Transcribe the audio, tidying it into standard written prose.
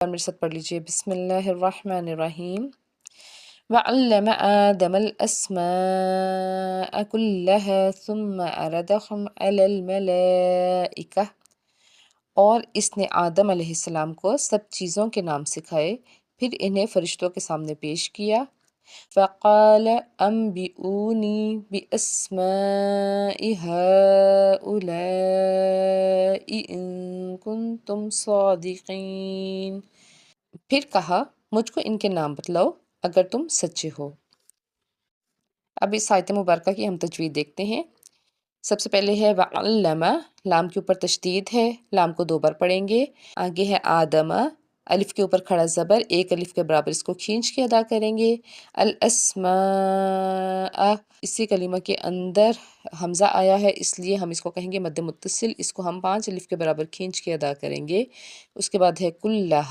میرے ساتھ پڑھ لیجیے، بسم اللہ الرحمن الرحیم۔ وَعَلَّمَ آدَمَ الْأَسْمَاءَ كُلَّهَا ثُمَّ عَرَضَهُمْ عَلَى الْمَلَائِكَةِ، اور اس نے آدم علیہ السلام کو سب چیزوں کے نام سکھائے، پھر انہیں فرشتوں کے سامنے پیش کیا۔ فَقَالَ أَنْبِئُونِي بِأَسْمَاءِ هَؤُلَاءِ إِن كُنتُمْ صَادِقِينَ، پھر کہا مجھ کو ان کے نام بتلاؤ اگر تم سچے ہو۔ اب اس آیت مبارکہ کی ہم تجوید دیکھتے ہیں۔ سب سے پہلے ہے وَعَلَّمَ، لام کے اوپر تشدید ہے، لام کو 2 بار پڑھیں گے۔ آگے ہے آدم، الف کے اوپر کھڑا زبر، 1 الف کے برابر اس کو کھینچ کے ادا کریں گے۔ الاسماء، اسی کلمہ کے اندر حمزہ آیا ہے، اس لیے ہم اس کو کہیں گے مد متصل، اس کو ہم 5 الف کے برابر کھینچ کے ادا کریں گے۔ اس کے بعد ہے کلھا،